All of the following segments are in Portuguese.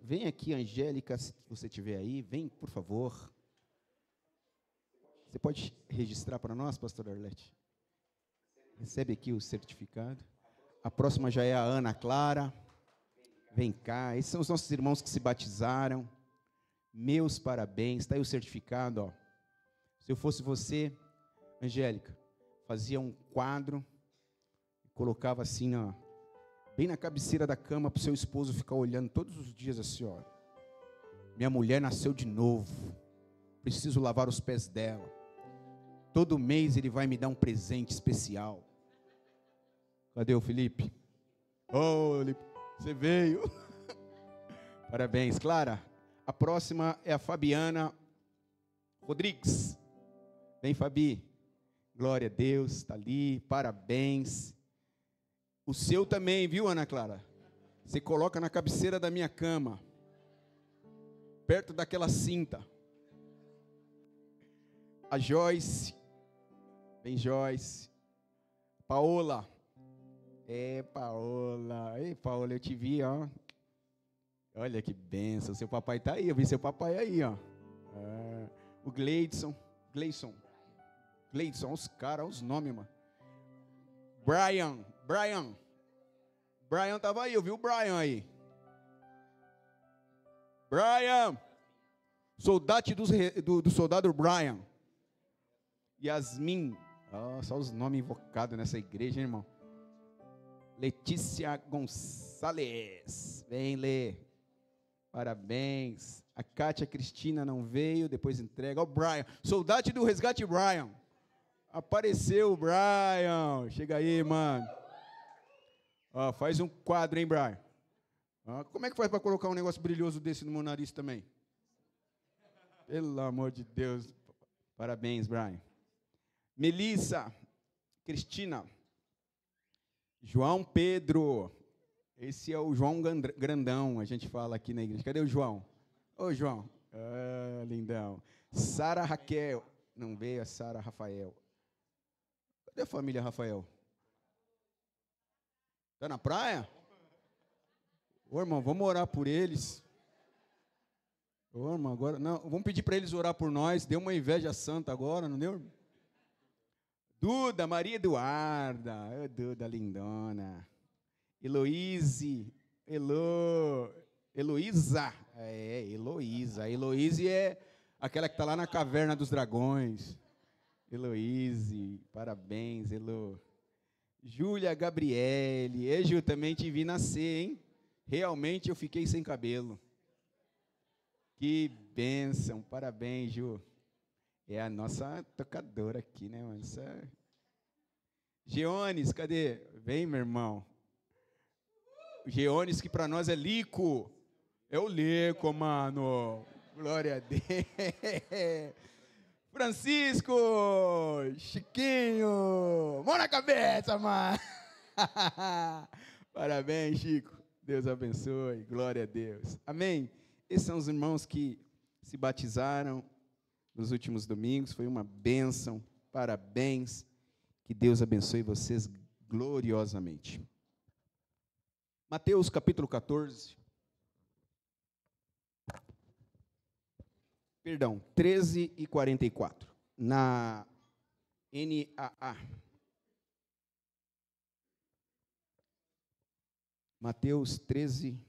Vem aqui, Angélica, se você estiver aí, vem, por favor. Você pode registrar para nós, pastor Arlete? Recebe aqui o certificado. A próxima já é a Ana Clara. Vem cá, esses são os nossos irmãos que se batizaram. Meus parabéns, está aí o certificado, ó. Se eu fosse você, Angélica, fazia um quadro, colocava assim, ó, bem na cabeceira da cama, para o seu esposo ficar olhando todos os dias assim, ó. Minha mulher nasceu de novo, preciso lavar os pés dela. Todo mês ele vai me dar um presente especial. Cadê o Felipe? Oh, Felipe, você veio. Parabéns, Clara. A próxima é a Fabiana Rodrigues. Vem, Fabi. Glória a Deus, está ali. Parabéns. O seu também, viu, Ana Clara? Você coloca na cabeceira da minha cama, perto daquela cinta. A Joyce. Vem, Joyce. Paola. Paola. Ei, Paola, eu te vi, ó. Olha que bênção. Seu papai está aí. Eu vi seu papai aí, ó. O Gleidson. Gleidson, os caras, os nomes, mano. Brian estava aí. Eu vi o Brian aí. Brian. Soldado do soldado Brian. Yasmin. Só os nomes invocados nessa igreja, hein, irmão. Letícia Gonçalves. Vem ler. Parabéns. A Kátia Cristina não veio, depois entrega. Ó, o Brian. Soldado do resgate Brian. Apareceu o Brian. Chega aí, mano. Ó, faz um quadro, hein, Brian. Ó, como é que faz para colocar um negócio brilhoso desse no meu nariz também? Pelo amor de Deus. Parabéns, Brian. Melissa, Cristina, João Pedro, esse é o João Grandão, a gente fala aqui na igreja. Cadê o João? Ô, João. Lindão. Sara Raquel, não veio a Sara Rafael. Cadê a família Rafael? Está na praia? Ô, irmão, vamos orar por eles. Ô, irmão, agora, não, vamos pedir para eles orar por nós. Deu uma inveja santa agora, não deu? Duda, Maria Eduarda, Duda lindona. Heloísa. Heloísa. Heloísa é aquela que está lá na caverna dos dragões. Heloísa, parabéns, Elo. Júlia Gabriele. Ju, também te vi nascer, hein? Realmente eu fiquei sem cabelo. Que bênção, parabéns, Ju. É a nossa tocadora aqui, né, mano? Geones, cadê? Vem, meu irmão. Geones, que para nós é Lico. É o Lico, mano. Glória a Deus. Francisco, Chiquinho. Mão na cabeça, mano. Parabéns, Chico. Deus abençoe. Glória a Deus. Amém. Esses são os irmãos que se batizaram nos últimos domingos, foi uma bênção, parabéns, que Deus abençoe vocês gloriosamente. Mateus capítulo 14, 13 e 44, na NAA. Mateus 13,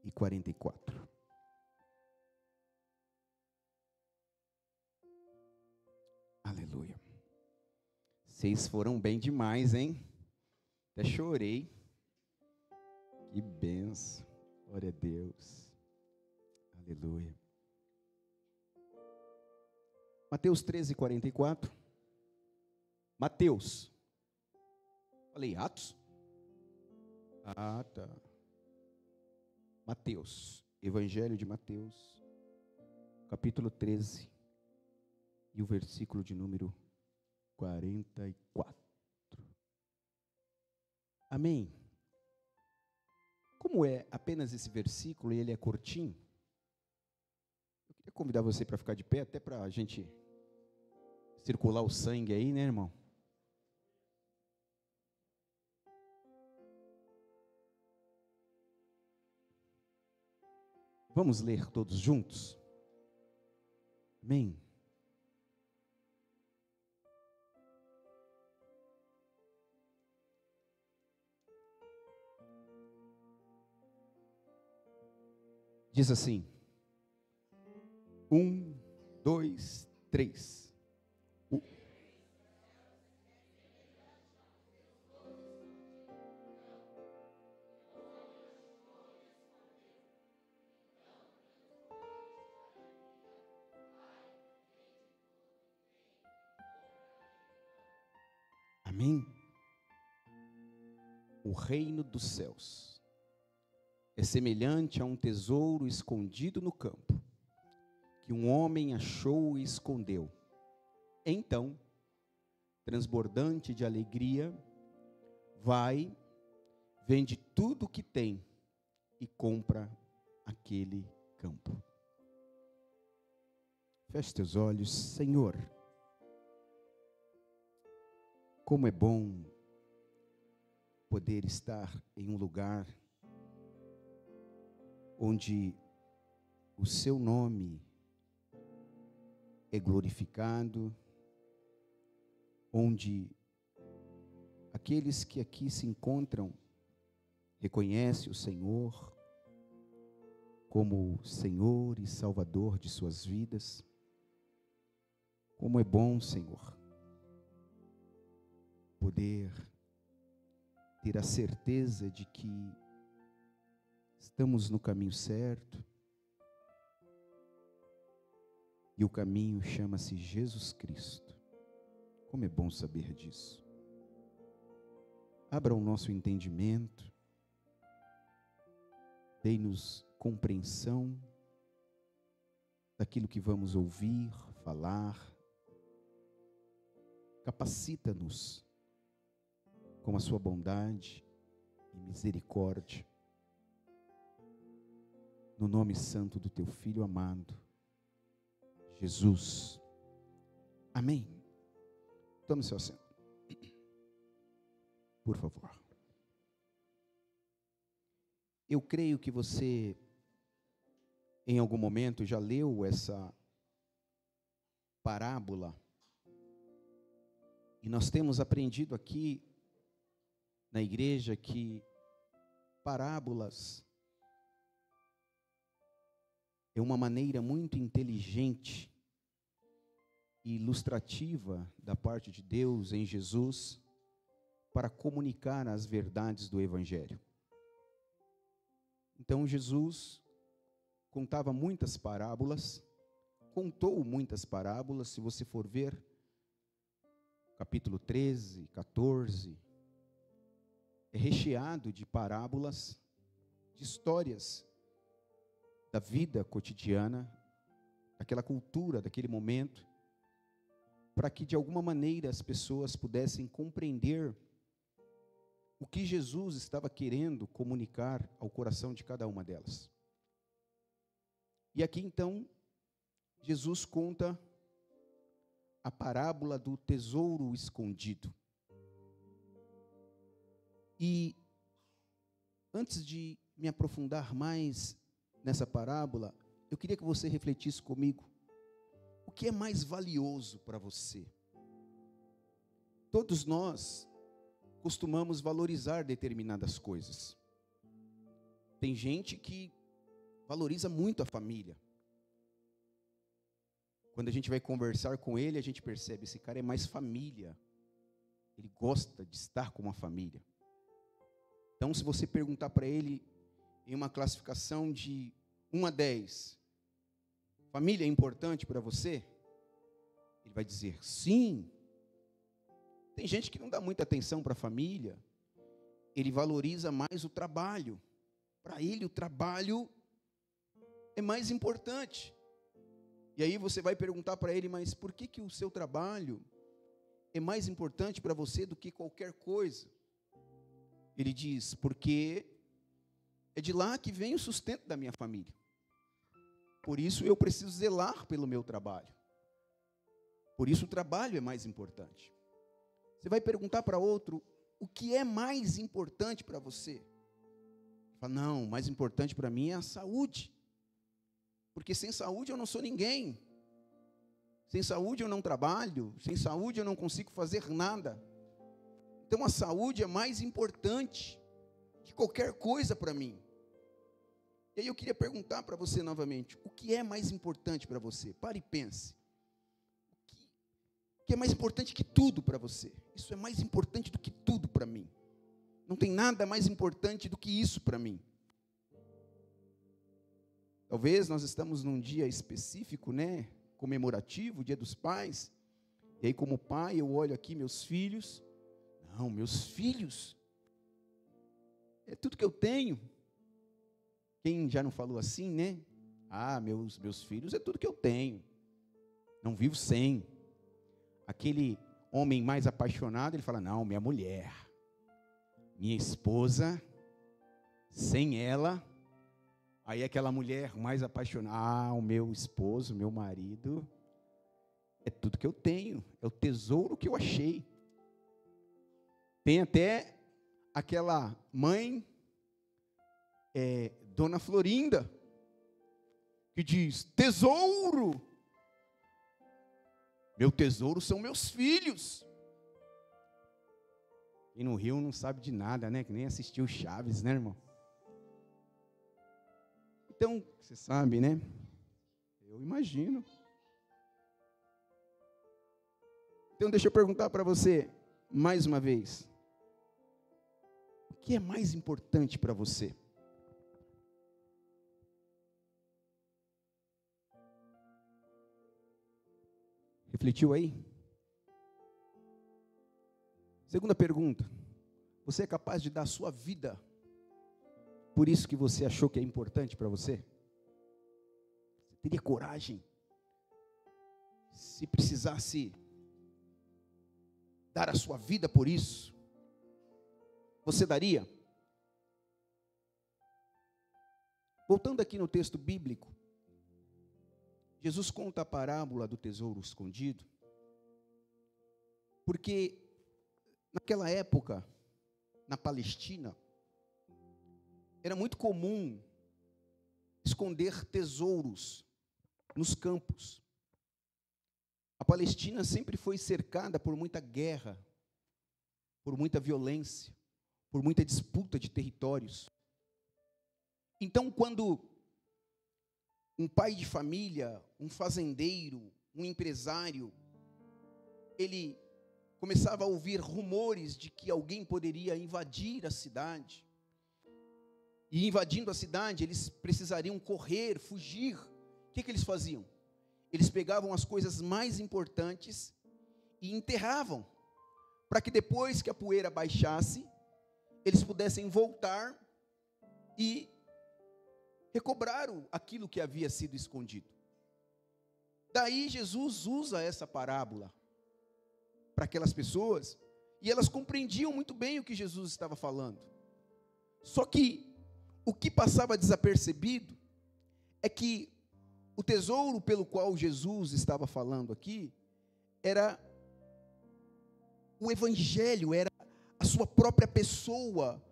e 44. Aleluia. Vocês foram bem demais, hein? Até chorei. Que benção. Glória a Deus. Aleluia. Mateus 13, 44. Mateus. Falei Atos? Ah, tá. Mateus, Evangelho de Mateus, capítulo 13, e o versículo de número 44. Amém? Como é apenas esse versículo e ele é curtinho, eu queria convidar você para ficar de pé, até para a gente circular o sangue aí, né, irmão? Vamos ler todos juntos? Amém. Diz assim: 1, 2, 3. Amém? O reino dos céus é semelhante a um tesouro escondido no campo, que um homem achou e escondeu. Então, transbordante de alegria, vai, vende tudo o que tem e compra aquele campo. Feche teus olhos. Senhor, como é bom poder estar em um lugar onde o seu nome é glorificado, onde aqueles que aqui se encontram reconhecem o Senhor como Senhor e Salvador de suas vidas. Como é bom, Senhor, poder ter a certeza de que estamos no caminho certo, e o caminho chama-se Jesus Cristo. Como é bom saber disso. Abra o nosso entendimento, dê-nos compreensão daquilo que vamos ouvir, falar. Capacita-nos com a sua bondade e misericórdia, no nome santo do teu Filho amado, Jesus. Amém. Tome seu assento, por favor. Eu creio que você, em algum momento, já leu essa parábola, e nós temos aprendido aqui na igreja que parábolas é uma maneira muito inteligente e ilustrativa da parte de Deus em Jesus para comunicar as verdades do Evangelho. Então Jesus contava muitas parábolas, contou muitas parábolas. Se você for ver, capítulo 13, 14, é recheado de parábolas, de histórias da vida cotidiana, daquela cultura, daquele momento, para que de alguma maneira as pessoas pudessem compreender o que Jesus estava querendo comunicar ao coração de cada uma delas. E aqui então, Jesus conta a parábola do tesouro escondido. E antes de me aprofundar mais nessa parábola, eu queria que você refletisse comigo. O que é mais valioso para você? Todos nós costumamos valorizar determinadas coisas. Tem gente que valoriza muito a família. Quando a gente vai conversar com ele, a gente percebe, esse cara é mais família. Ele gosta de estar com uma família. Então, se você perguntar para ele em uma classificação de 1 a 10, família é importante para você? Ele vai dizer sim. Tem gente que não dá muita atenção para a família. Ele valoriza mais o trabalho. Para ele, o trabalho é mais importante. E aí você vai perguntar para ele, mas por que o seu trabalho é mais importante para você do que qualquer coisa? Ele diz, porque é de lá que vem o sustento da minha família. Por isso eu preciso zelar pelo meu trabalho. Por isso o trabalho é mais importante. Você vai perguntar para outro, o que é mais importante para você? Ele fala, não, o mais importante para mim é a saúde. Porque sem saúde eu não sou ninguém. Sem saúde eu não trabalho, sem saúde eu não consigo fazer nada. Então a saúde é mais importante que qualquer coisa para mim. E aí eu queria perguntar para você novamente, o que é mais importante para você? Pare e pense. O que é mais importante que tudo para você? Isso é mais importante do que tudo para mim. Não tem nada mais importante do que isso para mim. Talvez nós estamos num dia específico, né? Comemorativo, Dia dos Pais. E aí como pai eu olho aqui meus filhos. Não, meus filhos é tudo que eu tenho. Quem já não falou assim, né? Ah, meus filhos é tudo que eu tenho. Não vivo sem. Aquele homem mais apaixonado, ele fala, não, minha mulher, minha esposa, sem ela. Aí aquela mulher mais apaixonada, ah, o meu esposo, meu marido, é tudo que eu tenho, é o tesouro que eu achei. Tem até aquela mãe, Dona Florinda, que diz, tesouro, meu tesouro são meus filhos. E no Rio não sabe de nada, né? Que nem assistiu Chaves, né, irmão? Então, você sabe, né? Eu imagino. Então, deixa eu perguntar para você, mais uma vez. O que é mais importante para você? Refletiu aí? Segunda pergunta. Você é capaz de dar a sua vida por isso que você achou que é importante para você? Você teria coragem? Se precisasse dar a sua vida por isso, você daria? Voltando aqui no texto bíblico, Jesus conta a parábola do tesouro escondido, porque naquela época, na Palestina, era muito comum esconder tesouros nos campos. A Palestina sempre foi cercada por muita guerra, por muita violência, por muita disputa de territórios. Então, quando um pai de família, um fazendeiro, um empresário, ele começava a ouvir rumores de que alguém poderia invadir a cidade, e invadindo a cidade, eles precisariam correr, fugir. O que eles faziam? Eles pegavam as coisas mais importantes e enterravam, para que depois que a poeira baixasse, eles pudessem voltar e recobrar aquilo que havia sido escondido. Daí Jesus usa essa parábola para aquelas pessoas, e elas compreendiam muito bem o que Jesus estava falando. Só que o que passava desapercebido é que o tesouro pelo qual Jesus estava falando aqui era o Evangelho, era a sua própria pessoa,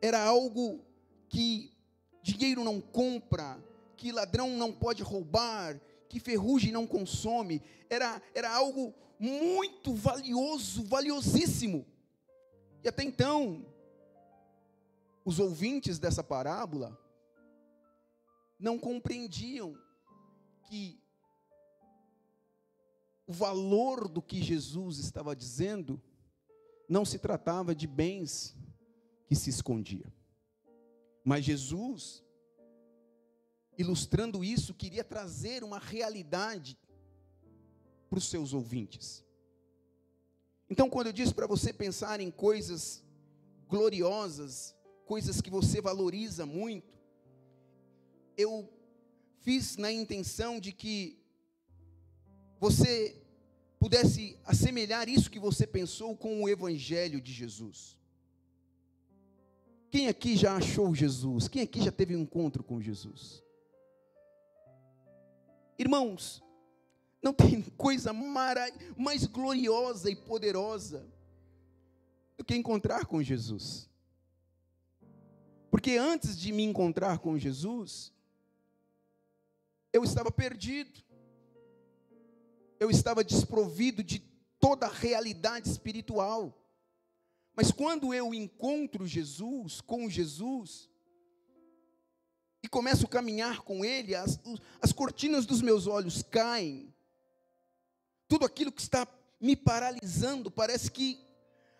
era algo que dinheiro não compra, que ladrão não pode roubar, que ferrugem não consome, era algo muito valioso, valiosíssimo. E até então, os ouvintes dessa parábola não compreendiam que o valor do que Jesus estava dizendo não se tratava de bens que se escondiam. Mas Jesus, ilustrando isso, queria trazer uma realidade para os seus ouvintes. Então, quando eu disse para você pensar em coisas gloriosas, coisas que você valoriza muito, eu fiz na intenção de que você pudesse assemelhar isso que você pensou com o Evangelho de Jesus. Quem aqui já achou Jesus? Quem aqui já teve um encontro com Jesus? Irmãos, não tem coisa mais gloriosa e poderosa do que encontrar com Jesus. Porque antes de me encontrar com Jesus, eu estava perdido. Eu estava desprovido de toda a realidade espiritual. Mas quando eu encontro Jesus, com Jesus, e começo a caminhar com Ele, as cortinas dos meus olhos caem. Tudo aquilo que está me paralisando, parece que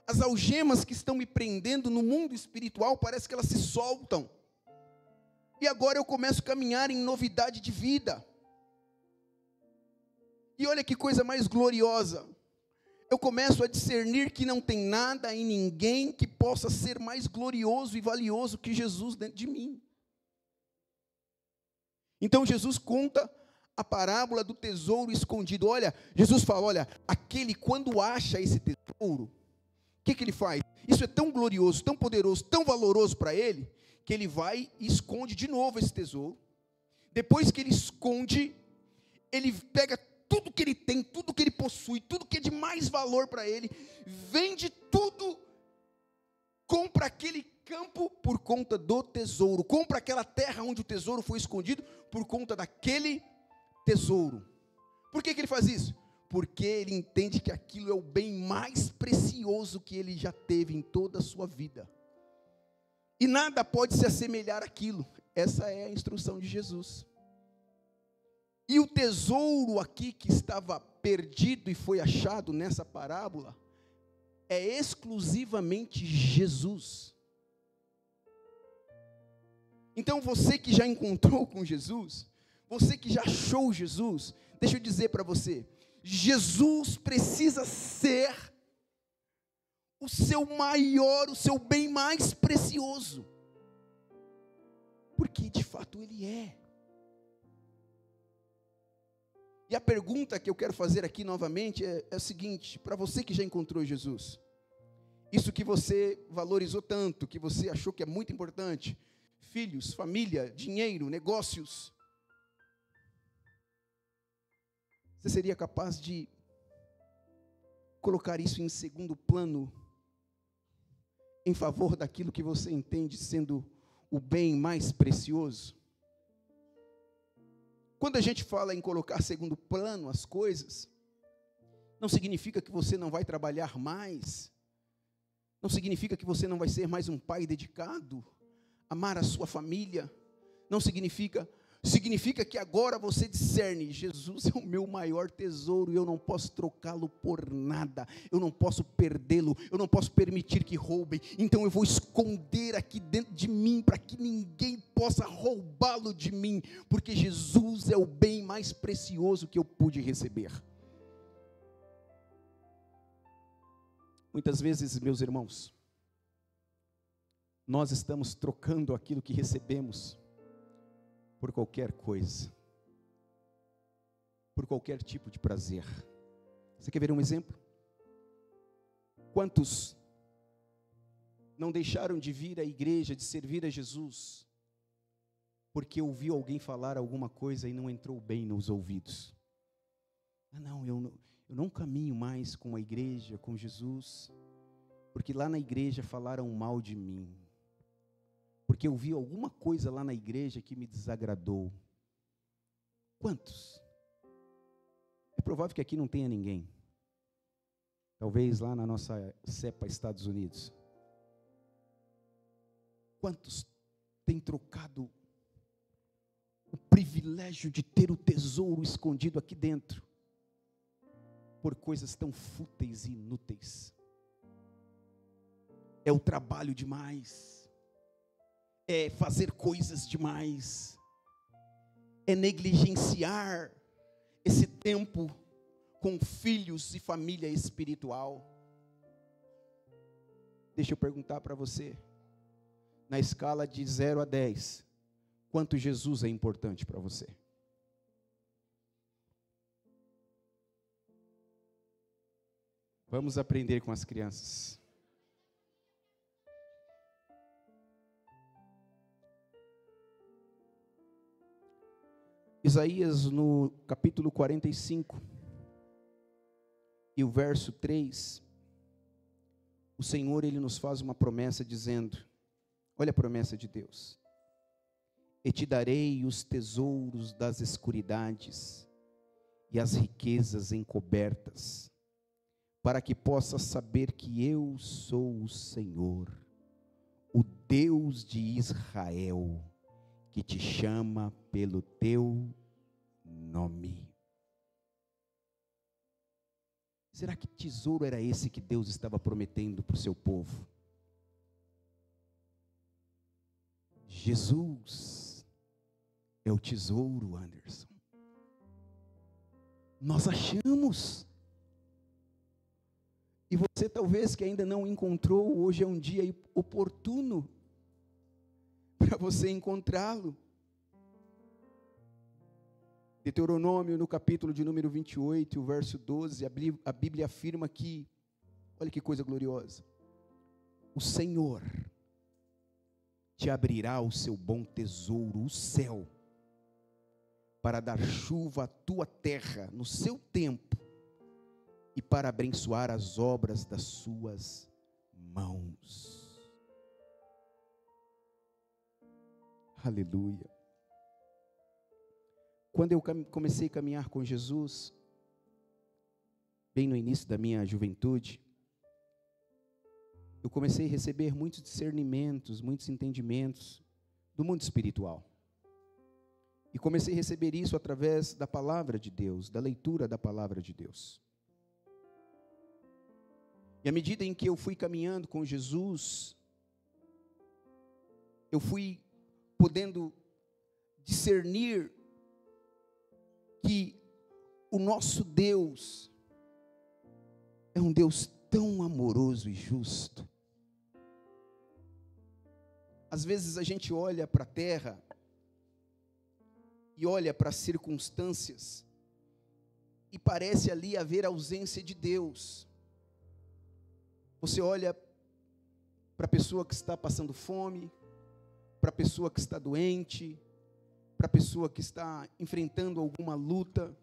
as algemas que estão me prendendo no mundo espiritual, parece que elas se soltam. E agora eu começo a caminhar em novidade de vida. E olha que coisa mais gloriosa. Eu começo a discernir que não tem nada e ninguém que possa ser mais glorioso e valioso que Jesus dentro de mim. Então Jesus conta a parábola do tesouro escondido. Olha, Jesus fala, olha, aquele quando acha esse tesouro, o que ele faz? Isso é tão glorioso, tão poderoso, tão valoroso para ele, que ele vai e esconde de novo esse tesouro. Depois que ele esconde, ele pega tudo que ele tem, tudo que ele possui, tudo que é de mais valor para ele, vende tudo, compra aquele campo por conta do tesouro, compra aquela terra onde o tesouro foi escondido por conta daquele tesouro. Por que ele faz isso? Porque ele entende que aquilo é o bem mais precioso que ele já teve em toda a sua vida. E nada pode se assemelhar àquilo. Essa é a instrução de Jesus. E o tesouro aqui que estava perdido e foi achado nessa parábola, é exclusivamente Jesus. Então você que já encontrou com Jesus, você que já achou Jesus, deixa eu dizer para você, Jesus precisa ser o seu maior, o seu bem mais precioso. Porque de fato Ele é. E a pergunta que eu quero fazer aqui novamente é a seguinte, para você que já encontrou Jesus, isso que você valorizou tanto, que você achou que é muito importante, filhos, família, dinheiro, negócios, você seria capaz de colocar isso em segundo plano, em favor daquilo que você entende sendo o bem mais precioso? Quando a gente fala em colocar segundo plano as coisas, não significa que você não vai trabalhar mais, não significa que você não vai ser mais um pai dedicado, amar a sua família, não significa que agora você discerne, Jesus é o meu maior tesouro, e eu não posso trocá-lo por nada, eu não posso perdê-lo, eu não posso permitir que roubem, então eu vou esconder aqui dentro de mim, para que ninguém possa roubá-lo de mim, porque Jesus é o bem mais precioso que eu pude receber. Muitas vezes, meus irmãos, nós estamos trocando aquilo que recebemos por qualquer coisa, por qualquer tipo de prazer. Você quer ver um exemplo? Quantos não deixaram de vir à igreja, de servir a Jesus, porque ouviu alguém falar alguma coisa e não entrou bem nos ouvidos? Eu não caminho mais com a igreja, com Jesus, porque lá na igreja falaram mal de mim, porque eu vi alguma coisa lá na igreja que me desagradou. Quantos? É provável que aqui não tenha ninguém. Talvez lá na nossa cepa Estados Unidos. Quantos têm trocado o privilégio de ter o tesouro escondido aqui dentro por coisas tão fúteis e inúteis? É o trabalho demais, é fazer coisas demais, é negligenciar esse tempo com filhos e família espiritual. Deixa eu perguntar para você, na escala de 0 a 10, quanto Jesus é importante para você? Vamos aprender com as crianças. Isaías, no capítulo 45, e o verso 3, o Senhor, Ele nos faz uma promessa dizendo, olha a promessa de Deus: e te darei os tesouros das escuridades e as riquezas encobertas, para que possas saber que eu sou o Senhor, o Deus de Israel, que te chama pelo teu nome. Será que tesouro era esse que Deus estava prometendo para o seu povo? Jesus é o tesouro, Anderson. Nós achamos. E você talvez que ainda não encontrou, hoje é um dia oportuno para você encontrá-lo. Deuteronômio, no capítulo de número 28, o verso 12, a Bíblia afirma que, olha que coisa gloriosa, o Senhor te abrirá o seu bom tesouro, o céu, para dar chuva à tua terra no seu tempo, e para abençoar as obras das suas mãos. Aleluia. Quando eu comecei a caminhar com Jesus, bem no início da minha juventude, eu comecei a receber muitos discernimentos, muitos entendimentos do mundo espiritual. E comecei a receber isso através da palavra de Deus, da leitura da palavra de Deus. E à medida em que eu fui caminhando com Jesus, eu fui podendo discernir que o nosso Deus é um Deus tão amoroso e justo. Às vezes a gente olha para a terra e olha para as circunstâncias e parece ali haver ausência de Deus. Você olha para a pessoa que está passando fome, para a pessoa que está doente, para a pessoa que está enfrentando alguma luta,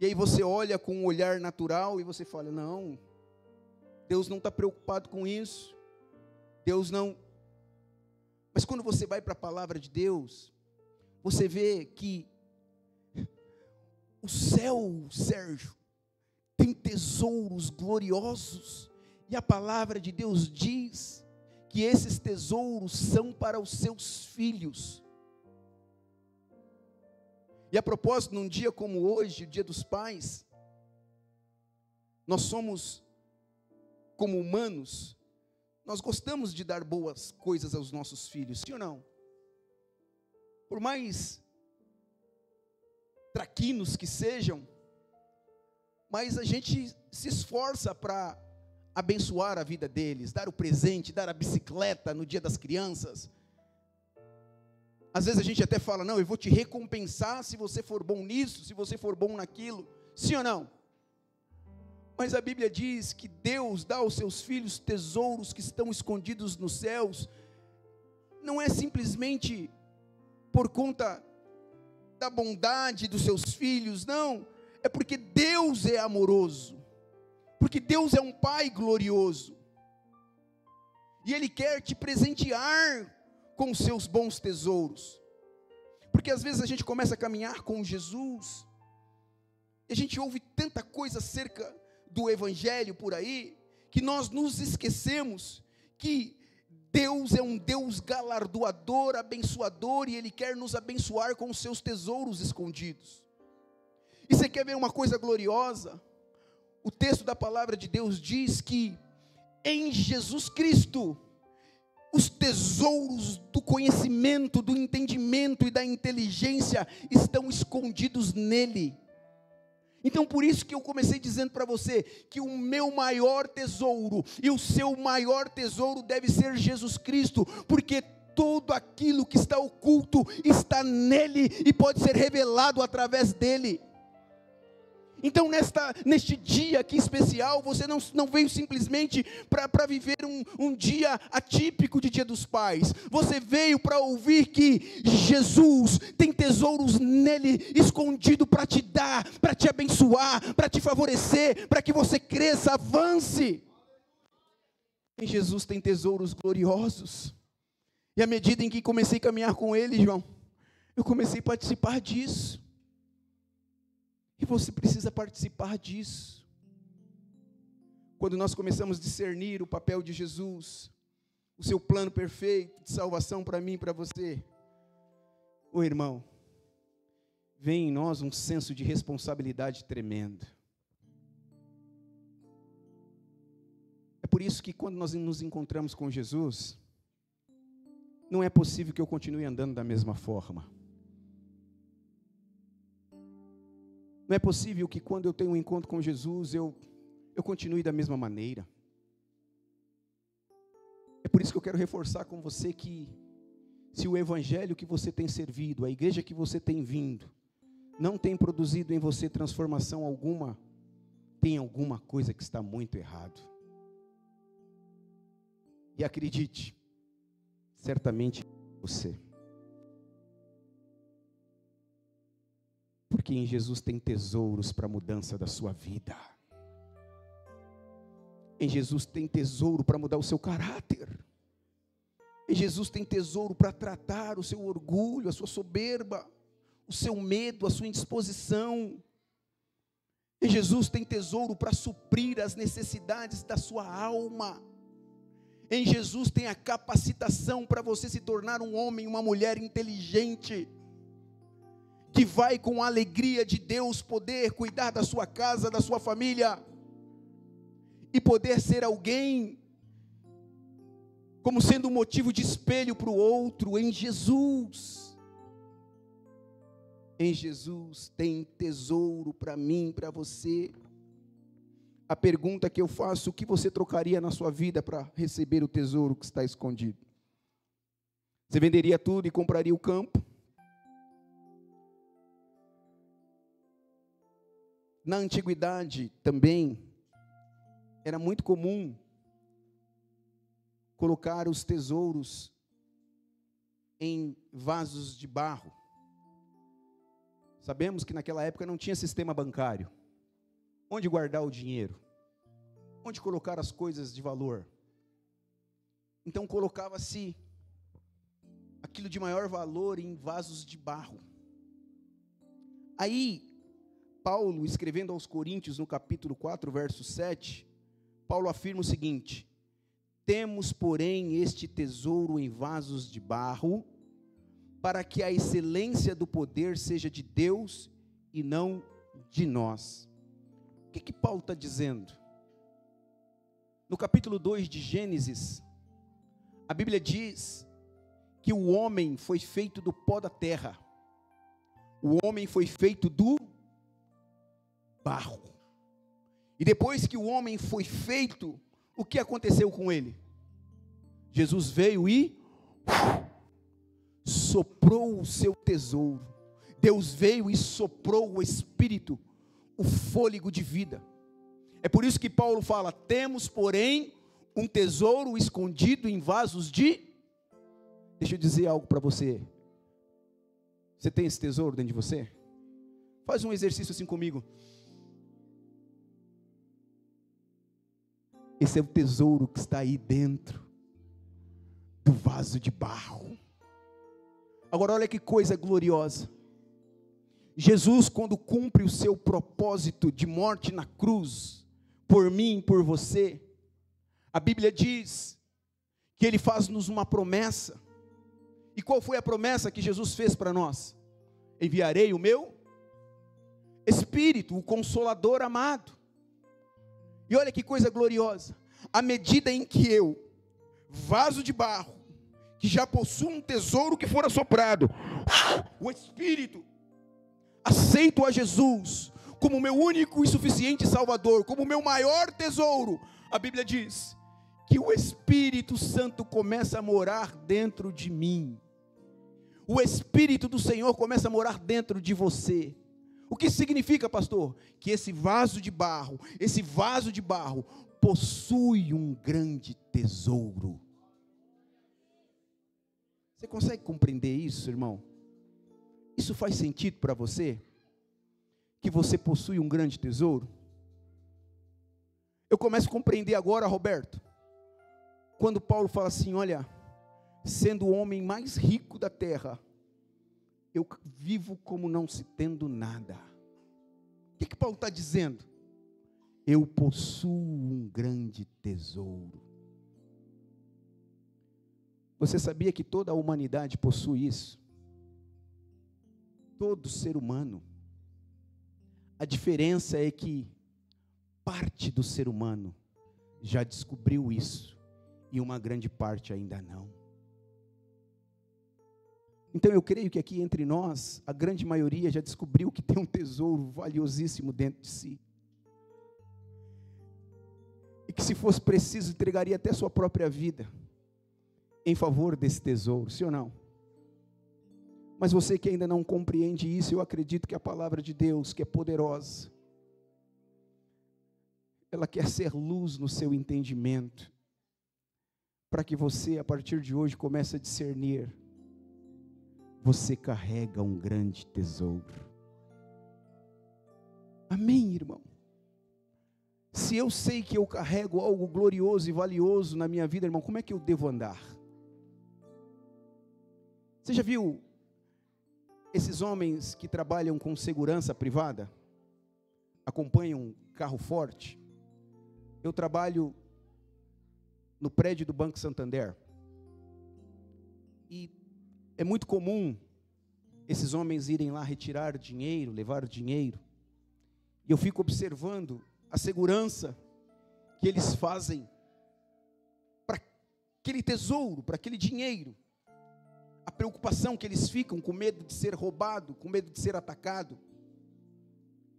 e aí você olha com um olhar natural e você fala, não, Deus não está preocupado com isso, Deus não. Mas quando você vai para a palavra de Deus, você vê que o céu, Sérgio, tem tesouros gloriosos, e a palavra de Deus diz que esses tesouros são para os seus filhos. E a propósito, num dia como hoje, o dia dos pais, nós somos, como humanos, nós gostamos de dar boas coisas aos nossos filhos, sim ou não? Por mais traquinos que sejam, mas a gente se esforça para abençoar a vida deles, dar o presente, dar a bicicleta no dia das crianças. Às vezes a gente até fala, não, eu vou te recompensar se você for bom nisso, se você for bom naquilo, sim ou não? Mas a Bíblia diz que Deus dá aos seus filhos tesouros que estão escondidos nos céus, não é simplesmente por conta da bondade dos seus filhos, não, é porque Deus é amoroso, porque Deus é um Pai glorioso, e Ele quer te presentear com os seus bons tesouros, porque às vezes a gente começa a caminhar com Jesus, e a gente ouve tanta coisa acerca do Evangelho por aí, que nós nos esquecemos que Deus é um Deus galardoador, abençoador, e Ele quer nos abençoar com os seus tesouros escondidos. E você quer ver uma coisa gloriosa? O texto da palavra de Deus diz que em Jesus Cristo, os tesouros do conhecimento, do entendimento e da inteligência estão escondidos nele. Então por isso que eu comecei dizendo para você, que o meu maior tesouro, e o seu maior tesouro deve ser Jesus Cristo, porque tudo aquilo que está oculto, está nele, e pode ser revelado através dele. Então neste dia aqui especial, você não veio simplesmente para viver um dia atípico de Dia dos Pais, você veio para ouvir que Jesus tem tesouros nele, escondido para te dar, para te abençoar, para te favorecer, para que você cresça, avance. Em Jesus tem tesouros gloriosos, e à medida em que comecei a caminhar com ele, João, Eu comecei a participar disso. E você precisa participar disso. Quando nós começamos a discernir o papel de Jesus, o seu plano perfeito de salvação para mim e para você, ô irmão, vem em nós um senso de responsabilidade tremendo. É por isso que quando nós nos encontramos com Jesus, não é possível que eu continue andando da mesma forma. Não é possível que quando eu tenho um encontro com Jesus, eu continue da mesma maneira. É por isso que eu quero reforçar com você que, se o evangelho que você tem servido, a igreja que você tem vindo, não tem produzido em você transformação alguma, tem alguma coisa que está muito errado. E acredite, certamente você. Porque em Jesus tem tesouros para a mudança da sua vida. Em Jesus tem tesouro para mudar o seu caráter. Em Jesus tem tesouro para tratar o seu orgulho, a sua soberba, o seu medo, a sua indisposição. Em Jesus tem tesouro para suprir as necessidades da sua alma. Em Jesus tem a capacitação para você se tornar um homem, uma mulher inteligente, que vai com a alegria de Deus poder cuidar da sua casa, da sua família, e poder ser alguém, como sendo um motivo de espelho para o outro. Em Jesus tem tesouro para mim, para você. A pergunta que eu faço: o que você trocaria na sua vida para receber o tesouro que está escondido? Você venderia tudo e compraria o campo? Na antiguidade também era muito comum colocar os tesouros em vasos de barro. Sabemos que naquela época não tinha sistema bancário. Onde guardar o dinheiro? Onde colocar as coisas de valor? Então colocava-se aquilo de maior valor em vasos de barro. Aí, Paulo, escrevendo aos Coríntios, no capítulo 4, verso 7, Paulo afirma o seguinte: temos, porém, este tesouro em vasos de barro, para que a excelência do poder seja de Deus e não de nós. O que Paulo está dizendo? No capítulo 2 de Gênesis, a Bíblia diz que o homem foi feito do pó da terra. O homem foi feito do barro. E depois que o homem foi feito, o que aconteceu com ele? Jesus veio e soprou o seu tesouro. Deus veio e soprou o Espírito, o fôlego de vida. É por isso que Paulo fala: temos, porém, um tesouro escondido em vasos de... Deixa eu dizer algo para você. Você tem esse tesouro dentro de você? Faz um exercício assim comigo. Esse é o tesouro que está aí dentro do vaso de barro. Agora olha que coisa gloriosa. Jesus, quando cumpre o seu propósito de morte na cruz, por mim, por você, a Bíblia diz que Ele faz-nos uma promessa. E qual foi a promessa que Jesus fez para nós? Enviarei o meu Espírito, o Consolador amado. E olha que coisa gloriosa, à medida em que eu, vaso de barro, que já possuo um tesouro que fora soprado, o Espírito, aceito a Jesus como meu único e suficiente Salvador, como meu maior tesouro, a Bíblia diz que o Espírito Santo começa a morar dentro de mim. O Espírito do Senhor começa a morar dentro de você. O que significa, pastor? Que esse vaso de barro possui um grande tesouro. Você consegue compreender isso, irmão? Isso faz sentido para você? Que você possui um grande tesouro? Eu começo a compreender agora, Roberto, quando Paulo fala assim: olha, sendo o homem mais rico da terra, eu vivo como não se tendo nada. O que Paulo está dizendo? Eu possuo um grande tesouro. Você sabia que toda a humanidade possui isso? Todo ser humano. A diferença é que parte do ser humano já descobriu isso e uma grande parte ainda não. Então eu creio que aqui entre nós, a grande maioria já descobriu que tem um tesouro valiosíssimo dentro de si. E que se fosse preciso, entregaria até sua própria vida em favor desse tesouro, sim ou não? Mas você que ainda não compreende isso, eu acredito que a palavra de Deus, que é poderosa, ela quer ser luz no seu entendimento, para que você, a partir de hoje, comece a discernir. Você carrega um grande tesouro. Amém, irmão? Se eu sei que eu carrego algo glorioso e valioso na minha vida, irmão, como é que eu devo andar? Você já viu esses homens que trabalham com segurança privada? Acompanham um carro forte? Eu trabalho no prédio do Banco Santander. E é muito comum esses homens irem lá retirar dinheiro, levar dinheiro. E eu fico observando a segurança que eles fazem para aquele tesouro, para aquele dinheiro. A preocupação que eles ficam com medo de ser roubado, com medo de ser atacado.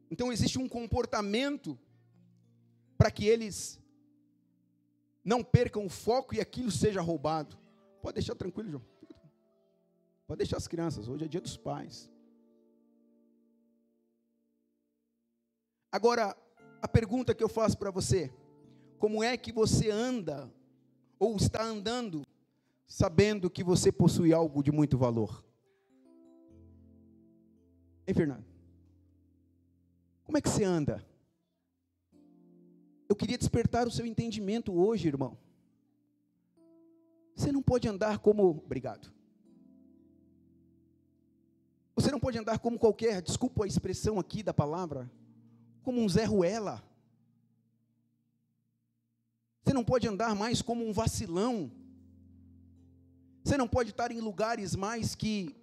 Então existe um comportamento para que eles não percam o foco e aquilo seja roubado. Pode deixar tranquilo, João. Pode deixar as crianças, hoje é dia dos pais. Agora, a pergunta que eu faço para você: como é que você anda, ou está andando, sabendo que você possui algo de muito valor? Hein, Fernando? Como é que você anda? Eu queria despertar o seu entendimento hoje, irmão. Você não pode andar como... Obrigado. Você não pode andar como qualquer, desculpa a expressão aqui da palavra, como um Zé Ruela. Você não pode andar mais como um vacilão. Você não pode estar em lugares mais que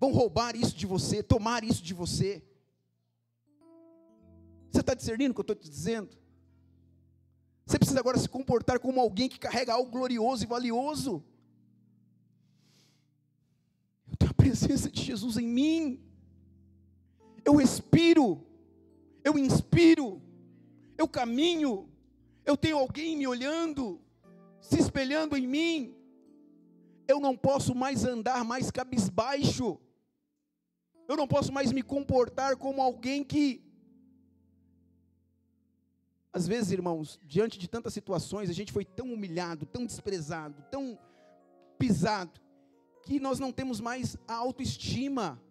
vão roubar isso de você, tomar isso de você. Você está discernindo o que eu estou te dizendo? Você precisa agora se comportar como alguém que carrega algo glorioso e valioso. Eu tenho a presença de Jesus em mim. Eu respiro. Eu inspiro. Eu caminho. Eu tenho alguém me olhando, se espelhando em mim. Eu não posso mais andar mais cabisbaixo. Eu não posso mais me comportar como alguém que... Às vezes, irmãos, diante de tantas situações, a gente foi tão humilhado, tão desprezado, tão pisado, que nós não temos mais a autoestima.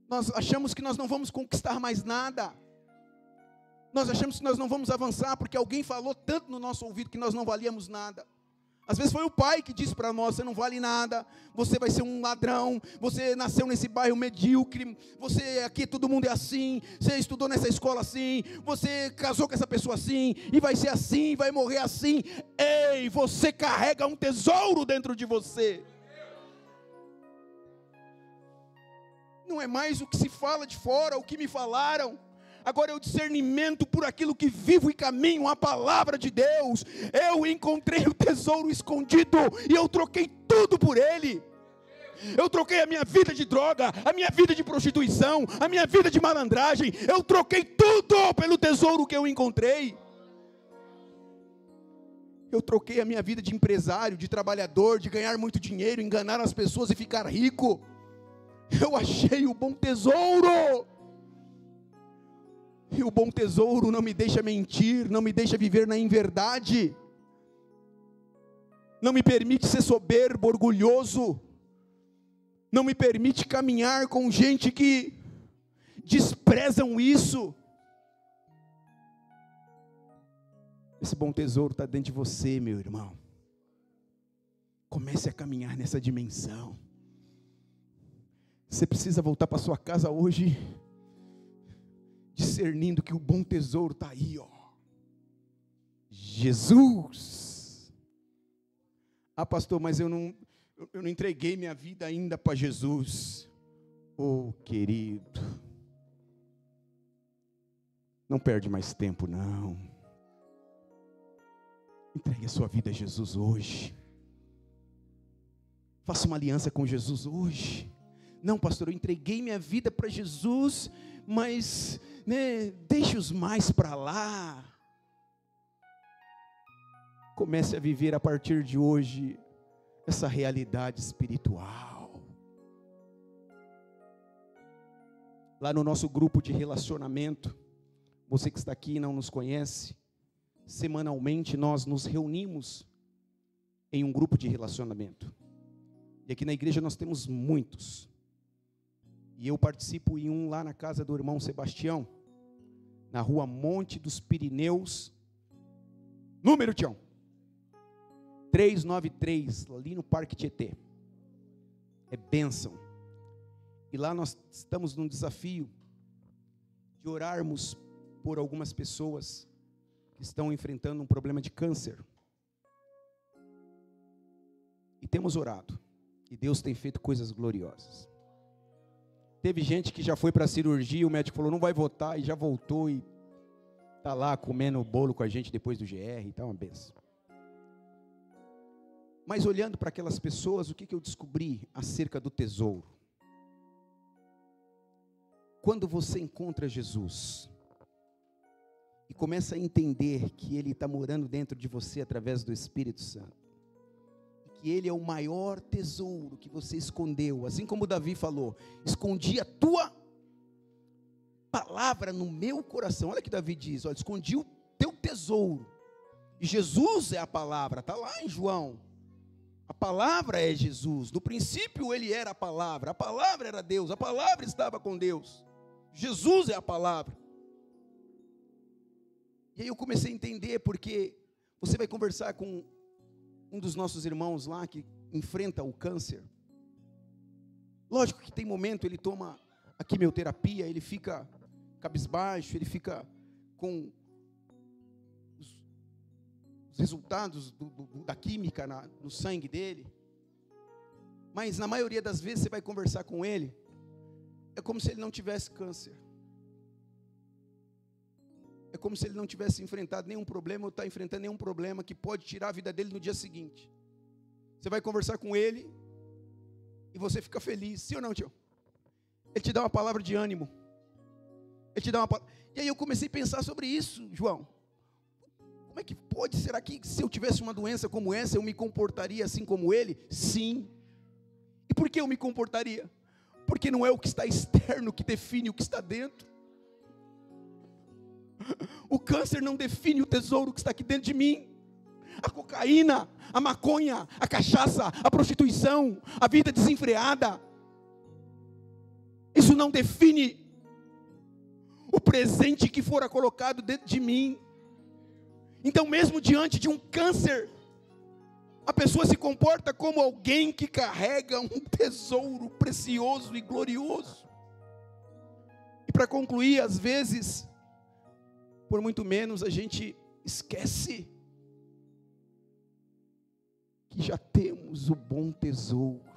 Nós achamos que nós não vamos conquistar mais nada. Nós achamos que nós não vamos avançar, porque alguém falou tanto no nosso ouvido que nós não valíamos nada. Às vezes foi o pai que disse para nós: você não vale nada, você vai ser um ladrão, você nasceu nesse bairro medíocre, você aqui todo mundo é assim, você estudou nessa escola assim, você casou com essa pessoa assim, e vai ser assim, vai morrer assim. Ei, você carrega um tesouro dentro de você. Não é mais o que se fala de fora, o que me falaram. Agora é o discernimento por aquilo que vivo e caminho, a palavra de Deus. Eu encontrei o tesouro escondido e eu troquei tudo por ele. Eu troquei a minha vida de droga, a minha vida de prostituição, a minha vida de malandragem. Eu troquei tudo pelo tesouro que eu encontrei. Eu troquei a minha vida de empresário, de trabalhador, de ganhar muito dinheiro, enganar as pessoas e ficar rico. Eu achei o bom tesouro. E o bom tesouro não me deixa mentir, não me deixa viver na inverdade, não me permite ser soberbo, orgulhoso, não me permite caminhar com gente que desprezam isso. Esse bom tesouro está dentro de você, meu irmão. comece a caminhar nessa dimensão. Você precisa voltar para sua casa hoje, discernindo que o bom tesouro está aí, ó. Jesus. Ah, pastor, mas eu não entreguei minha vida ainda para Jesus. Oh, querido, não perde mais tempo, não. Entregue a sua vida a Jesus hoje. Faça uma aliança com Jesus hoje. Não, pastor, eu entreguei minha vida para Jesus, mas deixe os mais para lá. Comece a viver a partir de hoje essa realidade espiritual. Lá no nosso grupo de relacionamento, você que está aqui e não nos conhece, semanalmente nós nos reunimos em um grupo de relacionamento. E aqui na igreja nós temos muitos. E eu participo em um lá na casa do irmão Sebastião, na rua Monte dos Pirineus, número, Tião, 393, ali no Parque Tietê. É bênção. E lá nós estamos num desafio de orarmos por algumas pessoas que estão enfrentando um problema de câncer. E temos orado. E Deus tem feito coisas gloriosas. Teve gente que já foi para a cirurgia, o médico falou, não vai voltar, e já voltou e está lá comendo bolo com a gente depois do GR, está uma benção. Mas olhando para aquelas pessoas, o que eu descobri acerca do tesouro? Quando você encontra Jesus e começa a entender que Ele está morando dentro de você através do Espírito Santo, que Ele é o maior tesouro que você escondeu, assim como Davi falou, escondi a tua palavra no meu coração. Olha o que Davi diz, olha, escondi o teu tesouro, e Jesus é a palavra, está lá em João, a palavra é Jesus, no princípio Ele era a palavra era Deus, a palavra estava com Deus, Jesus é a palavra. E aí eu comecei a entender, porque você vai conversar com um dos nossos irmãos lá que enfrenta o câncer. Lógico que tem momento, ele toma a quimioterapia, ele fica cabisbaixo, ele fica com os resultados da química no sangue dele. Mas na maioria das vezes você vai conversar com ele, é como se ele não tivesse câncer. É como se ele não tivesse enfrentado nenhum problema, ou está enfrentando nenhum problema que pode tirar a vida dele no dia seguinte. Você vai conversar com ele, e você fica feliz, sim ou não, tio? Ele te dá uma palavra de ânimo. Ele te dá uma. E aí eu comecei a pensar sobre isso, João. Como é que pode? Será que se eu tivesse uma doença como essa, eu me comportaria assim como ele? Sim. E por que eu me comportaria? Porque não é o que está externo que define o que está dentro. O câncer não define o tesouro que está aqui dentro de mim. A cocaína, a maconha, a cachaça, a prostituição, a vida desenfreada, isso não define o presente que fora colocado dentro de mim. Então mesmo diante de um câncer, a pessoa se comporta como alguém que carrega um tesouro precioso e glorioso. E para concluir, às vezes, por muito menos a gente esquece que já temos o bom tesouro.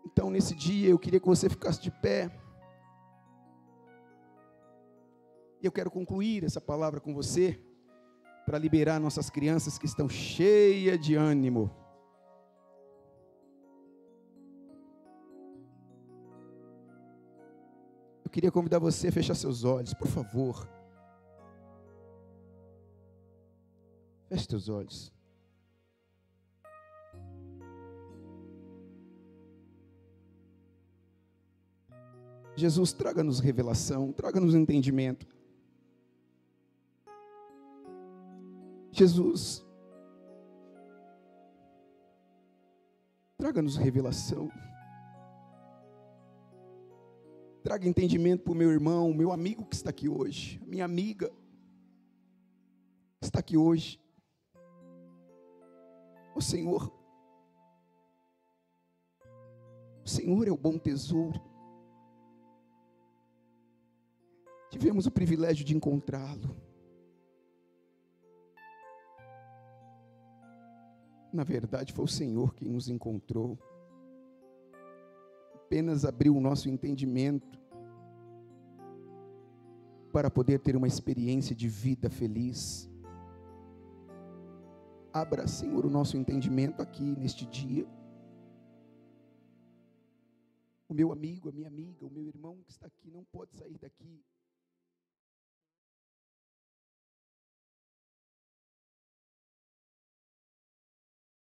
Então nesse dia eu queria que você ficasse de pé. E eu quero concluir essa palavra com você, para liberar nossas crianças que estão cheias de ânimo. Eu queria convidar você a fechar seus olhos, por favor. Feche seus olhos. Jesus, traga-nos revelação, traga-nos entendimento. Jesus, traga-nos revelação. Traga entendimento para o meu irmão, meu amigo que está aqui hoje, minha amiga que está aqui hoje. O Senhor é o bom tesouro. Tivemos o privilégio de encontrá-lo. Na verdade, foi o Senhor quem nos encontrou. Apenas abriu o nosso entendimento para poder ter uma experiência de vida feliz. Abra, Senhor, o nosso entendimento aqui neste dia. O meu amigo, a minha amiga, o meu irmão que está aqui não pode sair daqui